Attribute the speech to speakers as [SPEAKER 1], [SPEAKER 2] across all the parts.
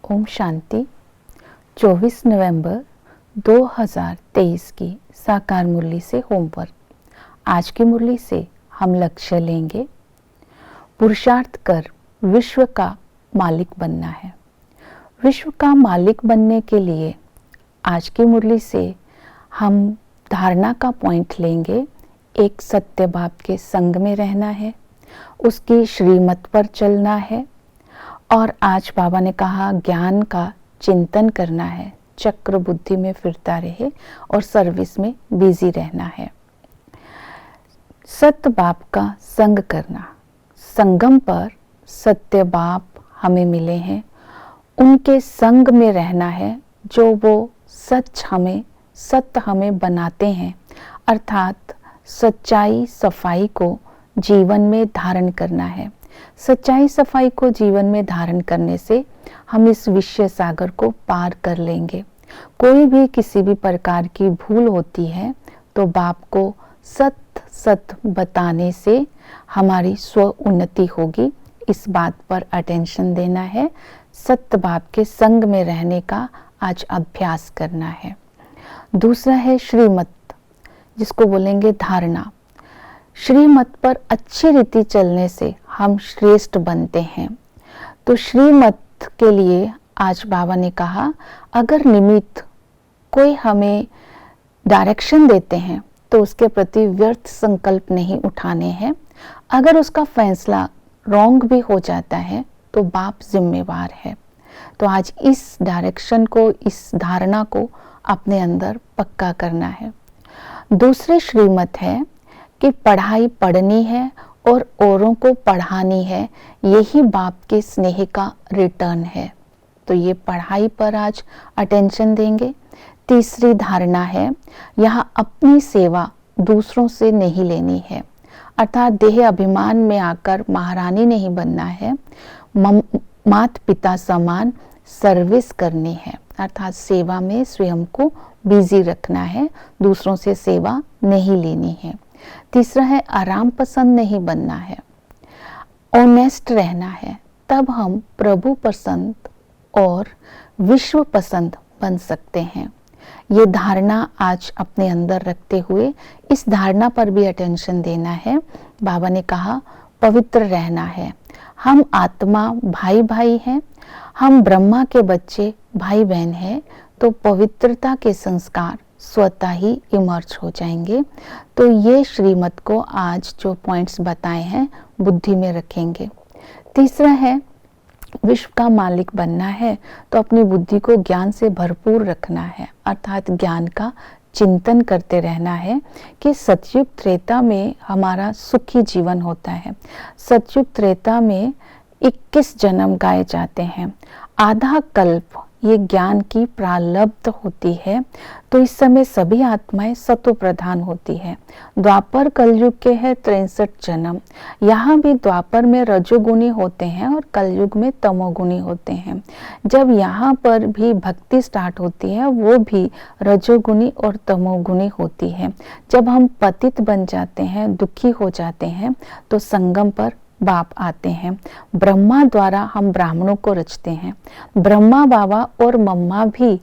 [SPEAKER 1] ओम शांति। 24 नवंबर 2023 की साकार मुरली से होमवर्क। आज की मुरली से हम लक्ष्य लेंगे, पुरुषार्थ कर विश्व का मालिक बनना है। विश्व का मालिक बनने के लिए आज की मुरली से हम धारणा का पॉइंट लेंगे। एक सत्य बाप के संग में रहना है, उसकी श्रीमत पर चलना है। और आज बाबा ने कहा ज्ञान का चिंतन करना है, चक्र बुद्धि में फिरता रहे और सर्विस में बिजी रहना है। सत्य बाप का संग करना, संगम पर सत्य बाप हमें मिले हैं, उनके संग में रहना है। जो वो सत्य हमें बनाते हैं, अर्थात सच्चाई सफाई को जीवन में धारण करना है। सच्चाई सफाई को जीवन में धारण करने से हम इस विश्व सागर को पार कर लेंगे। कोई भी किसी भी प्रकार की भूल होती है तो बाप को सत्य बताने से हमारी स्व उन्नति होगी। इस बात पर अटेंशन देना है। सत्य बाप के संग में रहने का आज अभ्यास करना है। दूसरा है श्रीमत, जिसको बोलेंगे धारणा। श्रीमत पर अच्छी रीति चलने से हम श्रेष्ठ बनते हैं। तो श्रीमत के लिए आज बाबा ने कहा, अगर निमित्त कोई हमें डायरेक्शन देते हैं तो उसके प्रति व्यर्थ संकल्प नहीं उठाने हैं। अगर उसका फैसला रॉन्ग भी हो जाता है तो बाप जिम्मेवार है। तो आज इस डायरेक्शन को, इस धारणा को अपने अंदर पक्का करना है। दूसरी श्रीमत है कि पढ़ाई पढ़नी है और औरों को पढ़ानी है, यही बाप के स्नेह का रिटर्न है। तो ये पढ़ाई पर आज अटेंशन देंगे। तीसरी धारणा है, यहाँ अपनी सेवा दूसरों से नहीं लेनी है, अर्थात देह अभिमान में आकर महारानी नहीं बनना है। माता पिता समान सर्विस करनी है, अर्थात सेवा में स्वयं को बिजी रखना है, दूसरों से सेवा नहीं लेनी है। तीसरा है आराम पसंद नहीं बनना है, ऑनेस्ट रहना है, तब हम प्रभु पसंद और विश्व पसंद बन सकते हैं। ये धारणा आज अपने अंदर रखते हुए इस धारणा पर भी अटेंशन देना है। बाबा ने कहा पवित्र रहना है। हम आत्मा भाई भाई हैं, हम ब्रह्मा के बच्चे भाई बहन हैं, तो पवित्रता के संस्कार स्वतः ही इमर्ज हो जाएंगे। तो ये श्रीमत को आज जो पॉइंट्स बताए हैं बुद्धि में रखेंगे। तीसरा है विश्व का मालिक बनना है तो अपनी बुद्धि को ज्ञान से भरपूर रखना है, अर्थात ज्ञान का चिंतन करते रहना है कि सतयुग त्रेता में हमारा सुखी जीवन होता है। सतयुग त्रेता में 21 जन्म गाए जाते हैं, आधा कल्प ये ज्ञान की प्रारब्ध होती है। तो इस समय सभी आत्माएं सतो प्रधान होती है। द्वापर कलयुग के है 63 जन्म। यहाँ भी द्वापर में रजोगुणी होते हैं और कलयुग में तमोगुणी होते हैं। जब यहाँ पर भी भक्ति स्टार्ट होती है वो भी रजोगुणी और तमोगुणी होती है। जब हम पतित बन जाते हैं, दुखी हो जाते हैं, तो संगम पर बाप आते हैं। ब्रह्मा द्वारा हम ब्राह्मणों को रचते हैं। ब्रह्मा बाबा और मम्मा भी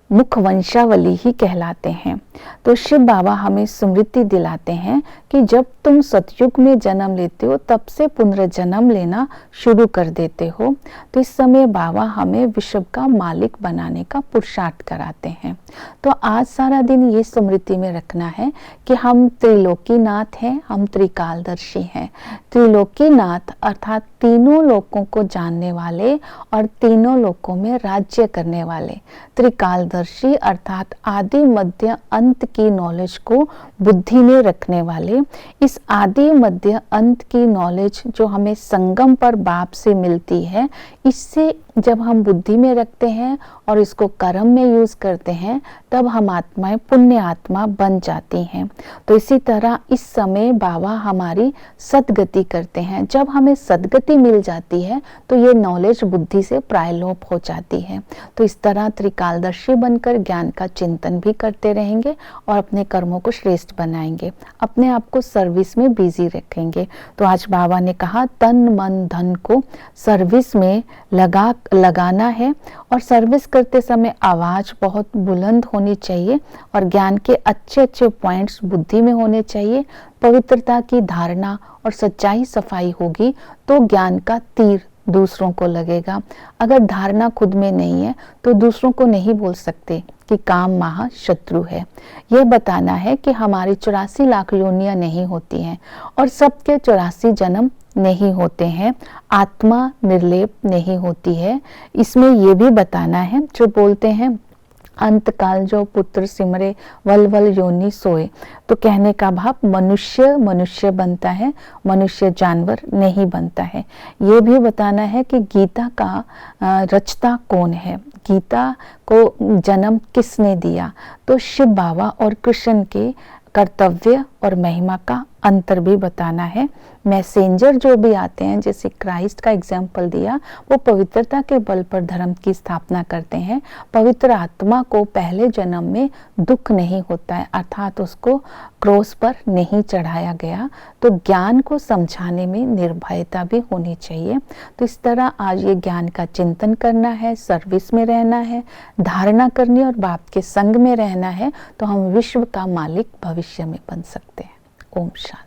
[SPEAKER 1] मुख वंशावली ही कहलाते हैं। तो शिव बाबा हमें स्मृति दिलाते हैं कि जब तुम सतयुग में जन्म लेते हो तब से पुनर्जन्म लेना शुरू कर देते हो। तो इस समय बाबा हमें विश्व का मालिक बनाने का पुरुषार्थ कराते हैं। तो आज सारा दिन ये स्मृति में रखना है कि हम त्रिलोकीनाथ हैं, हम त्रिकालदर्शी हैं। त्रिलोकीनाथ अर्थात तीनों लोकों को जानने वाले और तीनों लोकों में राज्य करने वाले। त्रिकालदर्शी अर्थात आदि मध्य अंत की नॉलेज को बुद्धि में रखने वाले। इस आदि मध्य अंत की नॉलेज जो हमें संगम पर बाप से मिलती है, इससे जब हम बुद्धि में रखते हैं और इसको कर्म में यूज करते हैं तब हम आत्माएं पुण्य आत्मा बन जाती हैं। तो इसी तरह इस समय बाबा हमारी सदगति करते हैं। जब हमें सदगति मिल जाती है तो ये नॉलेज बुद्धि से प्रायलोप हो जाती है। तो इस तरह त्रिकालदर्शी बनकर ज्ञान का चिंतन भी करते रहेंगे और अपने कर्मों को श्रेष्ठ बनाएंगे, अपने आप को सर्विस में बिजी रखेंगे। तो आज बाबा ने कहा तन मन धन को सर्विस में लगा लगाना है और सर्विस करते समय आवाज़ बहुत बुलंद होनी चाहिए और ज्ञान के अच्छे अच्छे पॉइंट्स बुद्धि में होने चाहिए। पवित्रता की धारणा और सच्चाई सफाई होगी तो ज्ञान का तीर दूसरों को लगेगा। अगर धारणा खुद में नहीं है तो दूसरों को नहीं बोल सकते कि काम महाशत्रु है। यह बताना है कि हमारी 84 लाख योनियां नहीं होती हैं और सबके 84 जन्म नहीं होते हैं। आत्मा निर्लेप नहीं होती है। इसमें यह भी बताना है, जो बोलते हैं अंतकाल जो पुत्र सिमरे वल वल योनि सोए, तो कहने का भाव मनुष्य मनुष्य बनता है, मनुष्य जानवर नहीं बनता है। ये भी बताना है कि गीता का रचता कौन है, गीता को जन्म किसने दिया, तो शिव बाबा और कृष्ण के कर्तव्य और महिमा का अंतर भी बताना है। मैसेंजर जो भी आते हैं, जैसे क्राइस्ट का एग्जाम्पल दिया, वो पवित्रता के बल पर धर्म की स्थापना करते हैं। पवित्र आत्मा को पहले जन्म में दुख नहीं होता है, अर्थात उसको क्रॉस पर नहीं चढ़ाया गया। तो ज्ञान को समझाने में निर्भयता भी होनी चाहिए। तो इस तरह आज ये ज्ञान का चिंतन करना है, सर्विस में रहना है, धारणा करनी और बाप के संग में रहना है, तो हम विश्व का मालिक भविष्य में बन सकते हैं। ओम शांति।